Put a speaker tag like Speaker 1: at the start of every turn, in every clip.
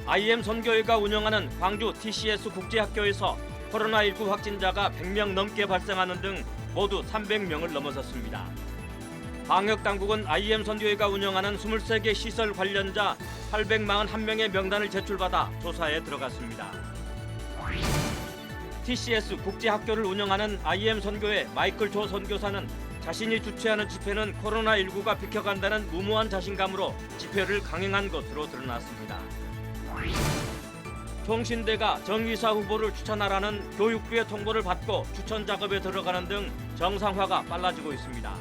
Speaker 1: IM 선교회가 운영하는 광주 TCS 국제학교에서 코로나19 확진자가 100명 넘게 발생하는 등 모두 300명을 넘어섰습니다. 방역당국은 IM 선교회가 운영하는 23개 시설 관련자 841명의 명단을 제출받아 조사에 들어갔습니다. TCS 국제학교를 운영하는 IM 선교회 마이클 조 선교사는 자신이 주최하는 집회는 코로나19가 비켜간다는 무모한 자신감으로 집회를 강행한 것으로 드러났습니다. 총신대가 정의사 후보를 추천하라는 교육부의 통보를 받고 추천 작업에 들어가는 등 정상화가 빨라지고 있습니다.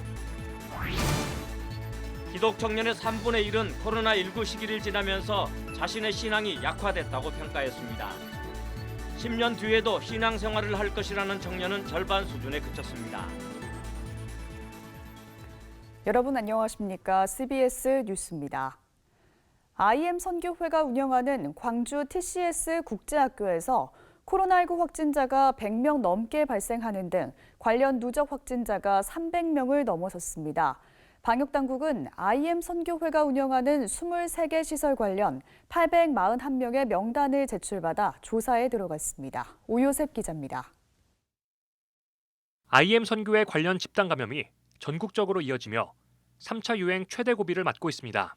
Speaker 1: 기독 청년의 3분의 1은 코로나19 시기를 지나면서 자신의 신앙이 약화됐다고 평가했습니다. 10년 뒤에도 신앙생활을 할 것이라는 청년은 절반 수준에 그쳤습니다.
Speaker 2: 여러분 안녕하십니까? CBS 뉴스입니다. IM 선교회가 운영하는 광주 TCS 국제학교에서 코로나19 확진자가 100명 넘게 발생하는 등 관련 누적 확진자가 300명을 넘어섰습니다. 방역당국은 IM 선교회가 운영하는 23개 시설 관련 841명의 명단을 제출받아 조사에 들어갔습니다. 오요셉 기자입니다.
Speaker 3: IM 선교회 관련 집단 감염이 전국적으로 이어지며 3차 유행 최대 고비를 맞고 있습니다.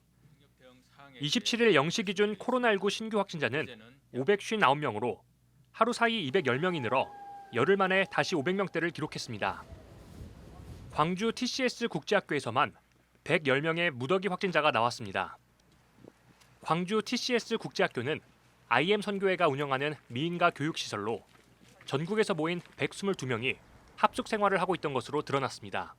Speaker 3: 27일 0시 기준 코로나19 신규 확진자는 559명으로 하루 사이 210명이 늘어 열흘 만에 다시 500명대를 기록했습니다. 광주 TCS 국제학교에서만 110명의 무더기 확진자가 나왔습니다. 광주 TCS 국제학교는 IM 선교회가 운영하는 미인가 교육시설로 전국에서 모인 122명이 합숙 생활을 하고 있던 것으로 드러났습니다.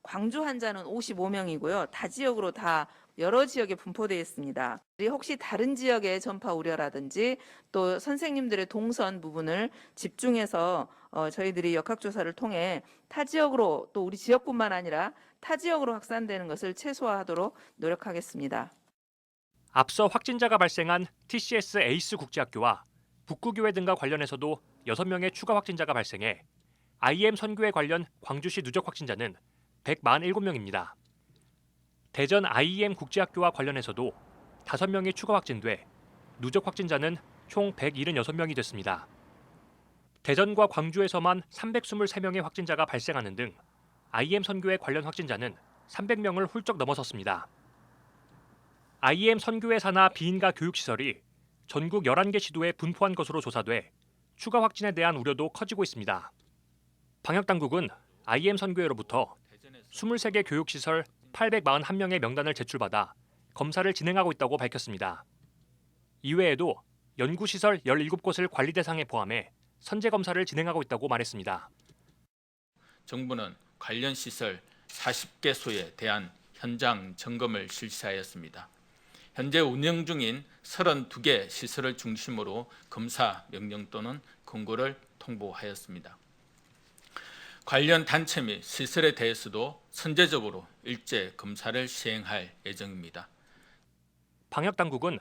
Speaker 4: 광주 환자는 55명이고요. 타 지역으로 다 여러 지역에 분포되어 있습니다. 혹시 다른 지역의 전파 우려라든지 또 선생님들의 동선 부분을 집중해서 저희들이 역학조사를 통해 타 지역으로 또 우리 지역뿐만 아니라 타 지역으로 확산되는 것을 최소화하도록 노력하겠습니다.
Speaker 3: 앞서 확진자가 발생한 TCS 에이스 국제학교와 북구교회 등과 관련해서도 6명의 추가 확진자가 발생해 IM 선교회 관련 광주시 누적 확진자는 147명입니다. 대전 IM 국제학교와 관련해서도 5명이 추가 확진돼 누적 확진자는 총 176명이 됐습니다. 대전과 광주에서만 323명의 확진자가 발생하는 등 IM 선교회 관련 확진자는 300명을 훌쩍 넘어섰습니다. IM 선교회 산하 비인가 교육시설이 전국 11개 시도에 분포한 것으로 조사돼 추가 확진에 대한 우려도 커지고 있습니다. 방역당국은 IM 선교회로부터 23개 교육시설 841명의 명단을 제출받아 검사를 진행하고 있다고 밝혔습니다. 이외에도 연구시설 17곳을 관리 대상에 포함해 선제 검사를 진행하고 있다고 말했습니다.
Speaker 5: 정부는 관련 시설 40개소에 대한 현장 점검을 실시하였습니다. 현재 운영 중인 32개 시설을 중심으로 검사 명령 또는 권고를 통보하였습니다. 관련 단체 및 시설에 대해서도 선제적으로 일제 검사를 시행할 예정입니다.
Speaker 3: 방역당국은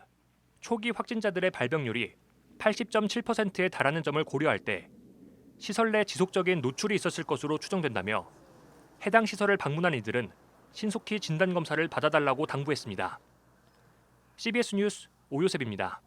Speaker 3: 초기 확진자들의 발병률이 80.7%에 달하는 점을 고려할 때 시설 내 지속적인 노출이 있었을 것으로 추정된다며 해당 시설을 방문한 이들은 신속히 진단검사를 받아달라고 당부했습니다. CBS 뉴스 오요셉입니다.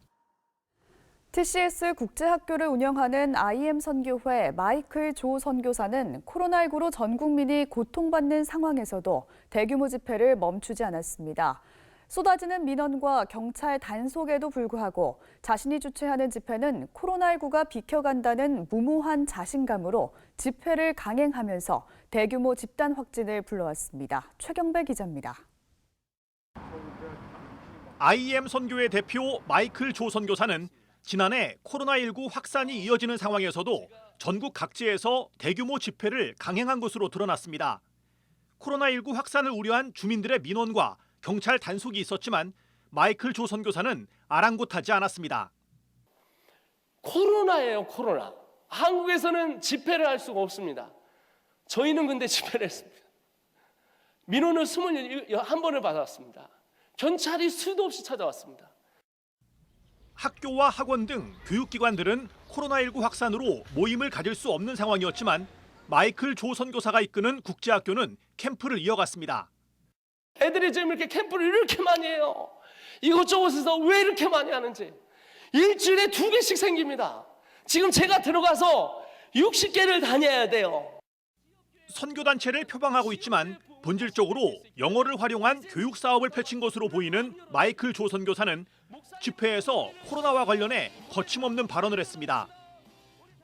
Speaker 2: TCS 국제학교를 운영하는 IM 선교회 마이클 조 선교사는 코로나19로 전 국민이 고통받는 상황에서도 대규모 집회를 멈추지 않았습니다. 쏟아지는 민원과 경찰 단속에도 불구하고 자신이 주최하는 집회는 코로나19가 비켜간다는 무모한 자신감으로 집회를 강행하면서 대규모 집단 확진을 불러왔습니다. 최경배 기자입니다.
Speaker 6: IM 선교회 대표 마이클 조 선교사는 지난해 코로나19 확산이 이어지는 상황에서도 전국 각지에서 대규모 집회를 강행한 것으로 드러났습니다. 코로나19 확산을 우려한 주민들의 민원과 경찰 단속이 있었지만 마이클 조 선교사는 아랑곳하지 않았습니다.
Speaker 7: 코로나예요, 코로나. 한국에서는 집회를 할 수가 없습니다. 저희는 근데 집회를 했습니다. 민원을 21번을 받았습니다. 경찰이 수도 없이 찾아왔습니다.
Speaker 6: 학교와 학원 등 교육기관들은 코로나19 확산으로 모임을 가질 수 없는 상황이었지만 마이클 조 선교사가 이끄는 국제학교는 캠프를 이어갔습니다.
Speaker 7: 애들이 지금 이렇게 캠프를 이렇게 많이 해요. 이곳저곳에서 왜 이렇게 많이 하는지. 일주일에 2개씩 생깁니다. 지금 제가 들어가서 60개를 다녀야 돼요.
Speaker 6: 선교단체를 표방하고 있지만 본질적으로 영어를 활용한 교육 사업을 펼친 것으로 보이는 마이클 조 선교사는 집회에서 코로나와 관련해 거침없는 발언을 했습니다.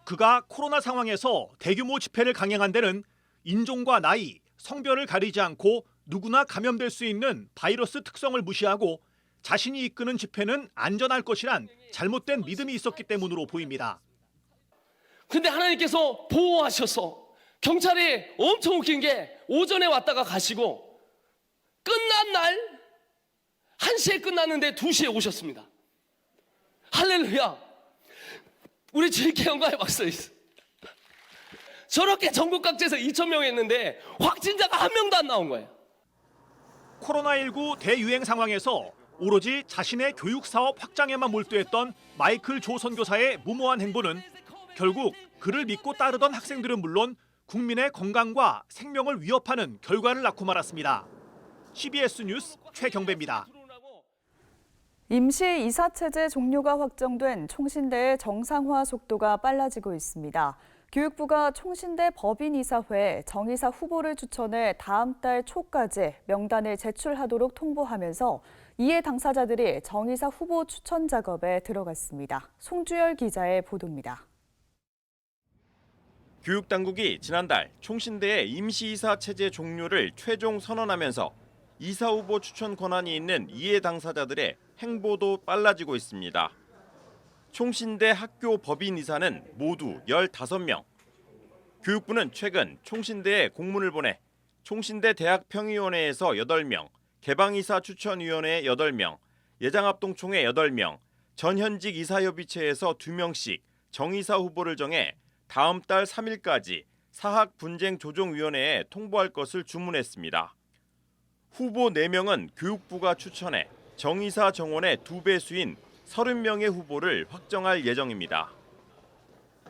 Speaker 6: 그가 코로나 상황에서 대규모 집회를 강행한 데는 인종과 나이, 성별을 가리지 않고 누구나 감염될 수 있는 바이러스 특성을 무시하고 자신이 이끄는 집회는 안전할 것이란 잘못된 믿음이 있었기 때문으로 보입니다.
Speaker 7: 근데 하나님께서 보호하셔서 경찰이 엄청 웃긴 게 오전에 왔다가 가시고 끝난 날 1시에 끝났는데 2시에 오셨습니다. 할렐루야. 우리 주일교 영광의 박수 있어. 저렇게 전국 각지에서 2,000명 했는데 확진자가 1명도 안 나온 거예요.
Speaker 6: 코로나19 대유행 상황에서 오로지 자신의 교육 사업 확장에만 몰두했던 마이클 조 선교사의 무모한 행보는 결국 그를 믿고 따르던 학생들은 물론 국민의 건강과 생명을 위협하는 결과를 낳고 말았습니다. CBS 뉴스 최경배입니다.
Speaker 2: 임시 이사체제 종료가 확정된 총신대의 정상화 속도가 빨라지고 있습니다. 교육부가 총신대 법인이사회에 정이사 후보를 추천해 다음 달 초까지 명단을 제출하도록 통보하면서 이에 당사자들이 정이사 후보 추천 작업에 들어갔습니다. 송주열 기자의 보도입니다.
Speaker 8: 교육당국이 지난달 총신대의 임시이사 체제 종료를 최종 선언하면서 이사 후보 추천 권한이 있는 이해 당사자들의 행보도 빨라지고 있습니다. 총신대 학교 법인이사는 모두 15명. 교육부는 최근 총신대에 공문을 보내 총신대 대학평의원회에서 8명, 개방이사 추천위원회 8명, 예장합동총회 8명, 전현직 이사협의체에서 2명씩 정이사 후보를 정해 다음 달 3일까지 사학분쟁조정위원회에 통보할 것을 주문했습니다. 후보 4명은 교육부가 추천해 정이사 정원의 2배수인 30명의 후보를 확정할 예정입니다.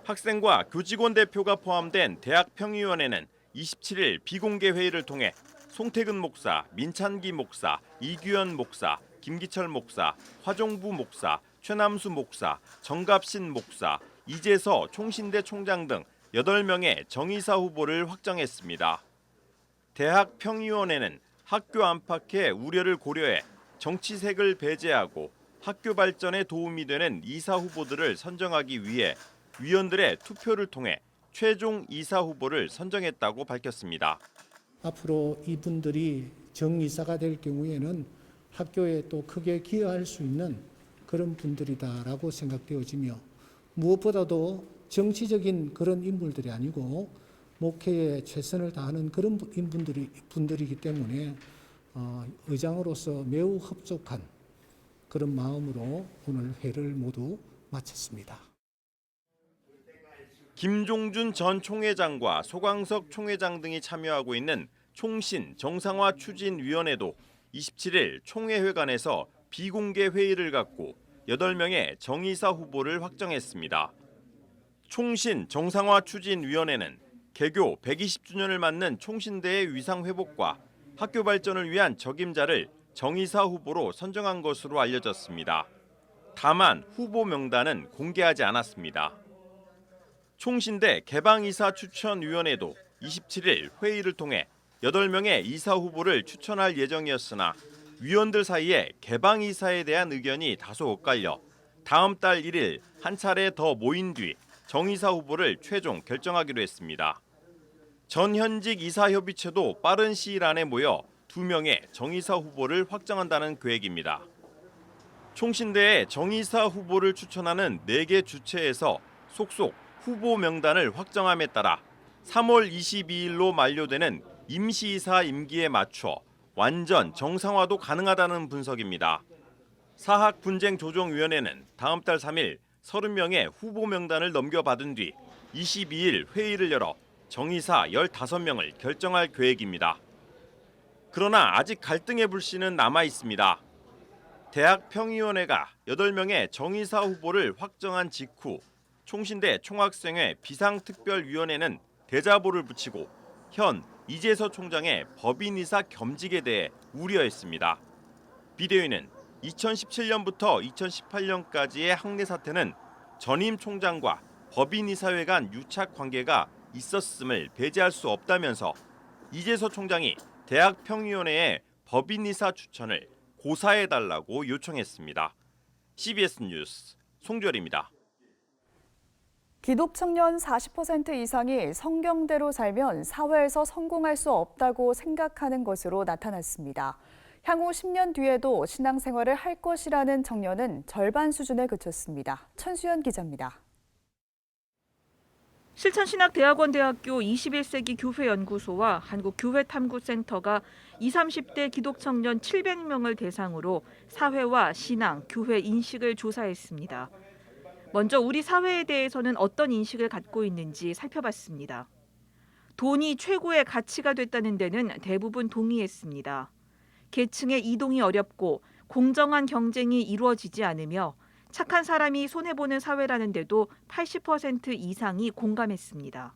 Speaker 8: 학생과 교직원 대표가 포함된 대학평의원회는 27일 비공개 회의를 통해 송태근 목사, 민찬기 목사, 이규현 목사, 김기철 목사, 화종부 목사, 최남수 목사, 정갑신 목사, 이재서 총신대 총장 등 8명의 정이사 후보를 확정했습니다. 대학평의원회는 학교 안팎의 우려를 고려해 정치색을 배제하고 학교 발전에 도움이 되는 이사 후보들을 선정하기 위해 위원들의 투표를 통해 최종 이사 후보를 선정했다고 밝혔습니다.
Speaker 9: 앞으로 이분들이 정이사가 될 경우에는 학교에 또 크게 기여할 수 있는 그런 분들이다라고 생각되어지며 무엇보다도 정치적인 그런 인물들이 아니고 목회에 최선을 다하는 그런 분들이기 때문에 의장으로서 매우 흡족한 그런 마음으로 오늘 회를 모두 마쳤습니다.
Speaker 8: 김종준 전 총회장과 소광석 총회장 등이 참여하고 있는 총신 정상화 추진위원회도 27일 총회회관에서 비공개 회의를 갖고 8명의 정이사 후보를 확정했습니다. 총신 정상화 추진위원회는 개교 120주년을 맞는 총신대의 위상 회복과 학교 발전을 위한 적임자를 정이사 후보로 선정한 것으로 알려졌습니다. 다만 후보 명단은 공개하지 않았습니다. 총신대 개방이사 추천위원회도 27일 회의를 통해 8명의 이사 후보를 추천할 예정이었으나 위원들 사이에 개방이사에 대한 의견이 다소 엇갈려 다음 달 1일 한 차례 더 모인 뒤 정이사 후보를 최종 결정하기로 했습니다. 전현직 이사협의체도 빠른 시일 안에 모여 2명의 정이사 후보를 확정한다는 계획입니다. 총신대의 정이사 후보를 추천하는 4개 주체에서 속속 후보 명단을 확정함에 따라 3월 22일로 만료되는 임시이사 임기에 맞춰 완전 정상화도 가능하다는 분석입니다. 사학분쟁조정위원회는 다음 달 3일 30명의 후보 명단을 넘겨받은 뒤 22일 회의를 열어 정이사 15명을 결정할 계획입니다. 그러나 아직 갈등의 불씨는 남아 있습니다. 대학평의원회가 8명의 정이사 후보를 확정한 직후 총신대 총학생회 비상특별위원회는 대자보를 붙이고 현 이재서 총장의 법인이사 겸직에 대해 우려했습니다. 비대위는 2017년부터 2018년까지의 학내 사태는 전임 총장과 법인이사회 간 유착 관계가 있었음을 배제할 수 없다면서 이재서 총장이 대학평의원회에 법인이사 추천을 고사해달라고 요청했습니다. CBS 뉴스 송주열입니다.
Speaker 2: 기독 청년 40% 이상이 성경대로 살면 사회에서 성공할 수 없다고 생각하는 것으로 나타났습니다. 향후 10년 뒤에도 신앙생활을 할 것이라는 청년은 절반 수준에 그쳤습니다. 천수연 기자입니다.
Speaker 10: 실천신학대학원대학교 21세기 교회연구소와 한국교회탐구센터가 20, 30대 기독청년 700명을 대상으로 사회와 신앙, 교회 인식을 조사했습니다. 먼저 우리 사회에 대해서는 어떤 인식을 갖고 있는지 살펴봤습니다. 돈이 최고의 가치가 됐다는 데는 대부분 동의했습니다. 계층의 이동이 어렵고 공정한 경쟁이 이루어지지 않으며 착한 사람이 손해보는 사회라는 데도 80% 이상이 공감했습니다.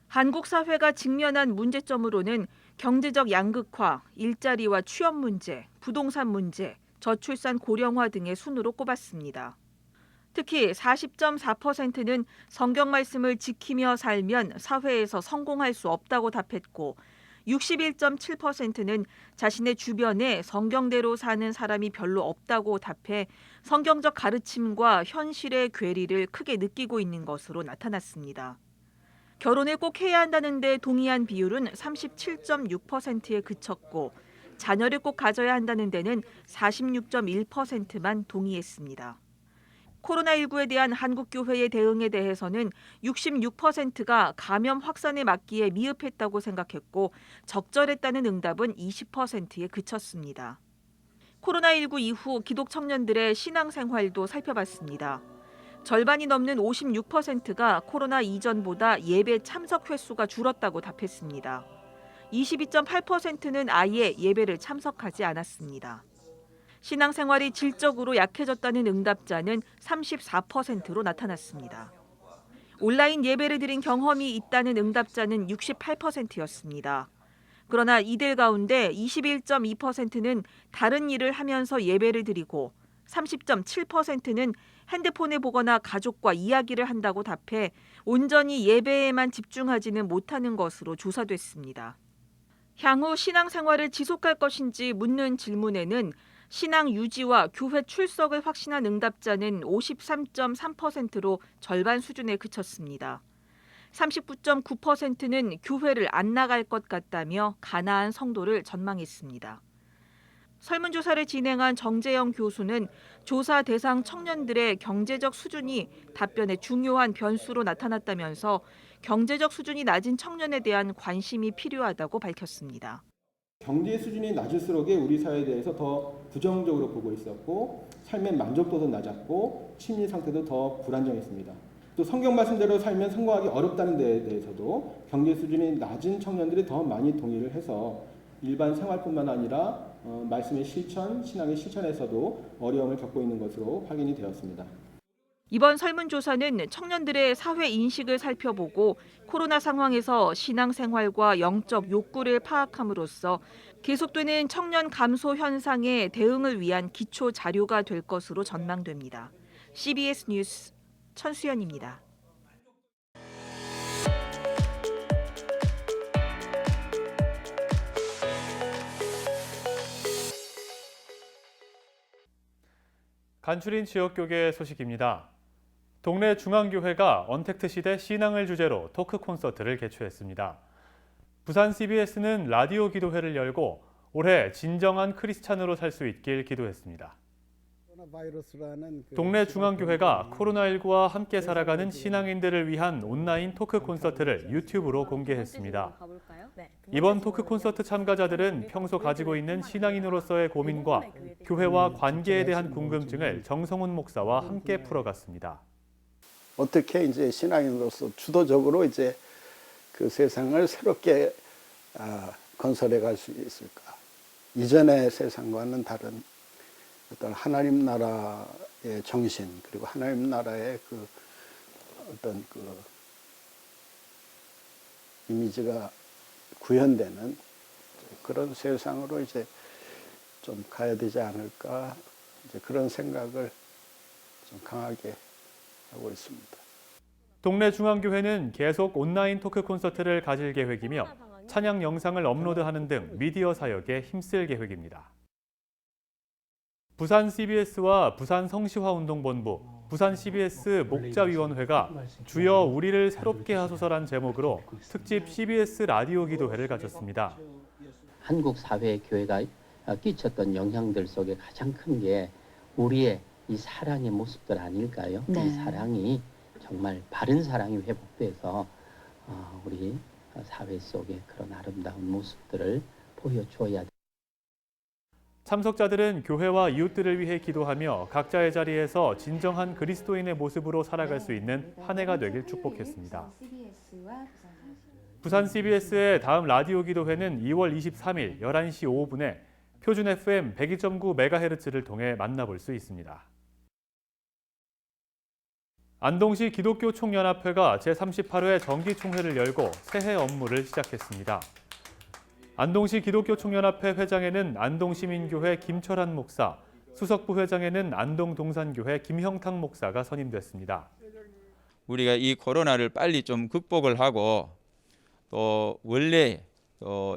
Speaker 10: 한국 사회가 직면한 문제점으로는 경제적 양극화, 일자리와 취업 문제, 부동산 문제, 저출산 고령화 등의 순으로 꼽았습니다. 특히 40.4%는 성경 말씀을 지키며 살면 사회에서 성공할 수 없다고 답했고 61.7%는 자신의 주변에 성경대로 사는 사람이 별로 없다고 답해 성경적 가르침과 현실의 괴리를 크게 느끼고 있는 것으로 나타났습니다. 결혼을 꼭 해야 한다는 데 동의한 비율은 37.6%에 그쳤고 자녀를 꼭 가져야 한다는 데는 46.1%만 동의했습니다. 코로나19에 대한 한국교회의 대응에 대해서는 66%가 감염 확산에 막기에 미흡했다고 생각했고 적절했다는 응답은 20%에 그쳤습니다. 코로나19 이후 기독 청년들의 신앙생활도 살펴봤습니다. 절반이 넘는 56%가 코로나 이전보다 예배 참석 횟수가 줄었다고 답했습니다. 22.8%는 아예 예배를 참석하지 않았습니다. 신앙생활이 질적으로 약해졌다는 응답자는 34%로 나타났습니다. 온라인 예배를 드린 경험이 있다는 응답자는 68%였습니다. 그러나 이들 가운데 21.2%는 다른 일을 하면서 예배를 드리고 30.7%는 핸드폰을 보거나 가족과 이야기를 한다고 답해 온전히 예배에만 집중하지는 못하는 것으로 조사됐습니다. 향후 신앙생활을 지속할 것인지 묻는 질문에는 신앙 유지와 교회 출석을 확신한 응답자는 53.3%로 절반 수준에 그쳤습니다. 39.9%는 교회를 안 나갈 것 같다며 가나안 성도를 전망했습니다. 설문조사를 진행한 정재영 교수는 조사 대상 청년들의 경제적 수준이 답변의 중요한 변수로 나타났다면서 경제적 수준이 낮은 청년에 대한 관심이 필요하다고 밝혔습니다.
Speaker 11: 경제 수준이 낮을수록 우리 사회에 대해서 더 부정적으로 보고 있었고 삶의 만족도도 낮았고 심리 상태도 더 불안정했습니다. 또 성경 말씀대로 살면 성공하기 어렵다는 데에 대해서도 경제 수준이 낮은 청년들이 더 많이 동의를 해서 일반 생활뿐만 아니라 말씀의 실천, 신앙의 실천에서도 어려움을 겪고 있는 것으로 확인이 되었습니다.
Speaker 10: 이번 설문조사는 청년들의 사회 인식을 살펴보고 코로나 상황에서 신앙생활과 영적 욕구를 파악함으로써 계속되는 청년 감소 현상에 대응을 위한 기초 자료가 될 것으로 전망됩니다. CBS 뉴스 천수연입니다.
Speaker 12: 간추린 지역교계 소식입니다. 동래 중앙교회가 언택트 시대 신앙을 주제로 토크 콘서트를 개최했습니다. 부산 CBS는 라디오 기도회를 열고 올해 진정한 크리스찬으로 살 수 있길 기도했습니다. 동래 중앙교회가 코로나19와 함께 살아가는 신앙인들을 위한 온라인 토크 콘서트를 유튜브로 공개했습니다. 이번 토크 콘서트 참가자들은 평소 가지고 있는 신앙인으로서의 고민과 교회와 관계에 대한 궁금증을 정성훈 목사와 함께 풀어갔습니다.
Speaker 13: 어떻게 이제 신앙인으로서 주도적으로 이제 그 세상을 새롭게 건설해 갈 수 있을까? 이전의 세상과는 다른 어떤 하나님 나라의 정신 그리고 하나님 나라의 그 어떤 그 이미지가 구현되는 그런 세상으로 이제 좀 가야 되지 않을까 이제 그런 생각을 좀 강하게 하고 있습니다.
Speaker 12: 동래 중앙교회는 계속 온라인 토크 콘서트를 가질 계획이며 찬양 영상을 업로드하는 등 미디어 사역에 힘쓸 계획입니다. 부산 CBS와 부산 성시화운동본부, 부산 CBS 목자위원회가 주여 우리를 새롭게 하소서란 제목으로 특집 CBS 라디오 기도회를 가졌습니다.
Speaker 14: 한국 사회의 교회가 끼쳤던 영향들 속에 가장 큰 게 우리의 이 사랑의 모습들 아닐까요?
Speaker 15: 네.
Speaker 14: 이 사랑이 정말 바른 사랑이 회복돼서 우리 사회 속에 그런 아름다운 모습들을 보여줘야 됩니다.
Speaker 12: 참석자들은 교회와 이웃들을 위해 기도하며 각자의 자리에서 진정한 그리스도인의 모습으로 살아갈 수 있는 한 해가 되길 축복했습니다. 부산 CBS의 다음 라디오 기도회는 2월 23일 11시 5분에 표준 FM 102.9MHz를 통해 만나볼 수 있습니다. 안동시 기독교 총연합회가 제38회 정기총회를 열고 새해 업무를 시작했습니다. 안동시 기독교 총연합회 회장에는 안동시민교회 김철한 목사, 수석부 회장에는 안동동산교회 김형탁 목사가 선임됐습니다.
Speaker 16: 우리가 이 코로나를 빨리 좀 극복을 하고 또 원래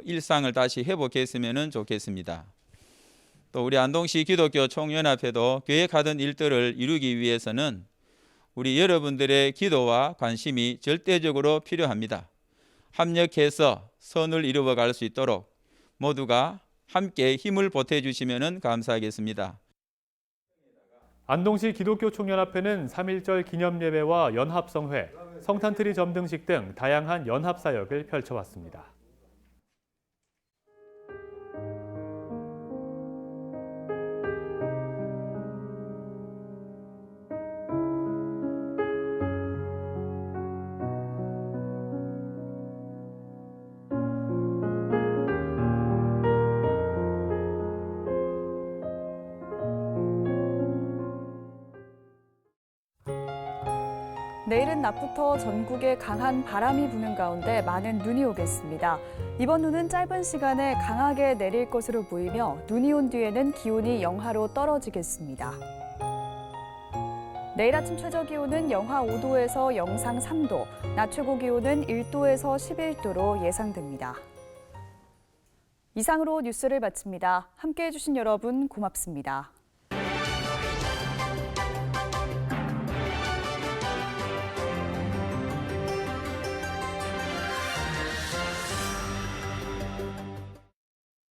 Speaker 16: 일상을 다시 회복했으면 좋겠습니다. 또 우리 안동시 기독교 총연합회도 계획하던 일들을 이루기 위해서는 우리 여러분들의 기도와 관심이 절대적으로 필요합니다. 합력해서 선을 이루어갈 수 있도록 모두가 함께 힘을 보태주시면 감사하겠습니다.
Speaker 12: 안동시 기독교 총연합회는 3.1절 기념예배와 연합성회, 성탄트리 점등식 등 다양한 연합사역을 펼쳐왔습니다.
Speaker 2: 내일은 낮부터 전국에 강한 바람이 부는 가운데 많은 눈이 오겠습니다. 이번 눈은 짧은 시간에 강하게 내릴 것으로 보이며 눈이 온 뒤에는 기온이 영하로 떨어지겠습니다. 내일 아침 최저기온은 영하 5도에서 영상 3도, 낮 최고기온은 1도에서 11도로 예상됩니다. 이상으로 뉴스를 마칩니다. 함께해 주신 여러분 고맙습니다.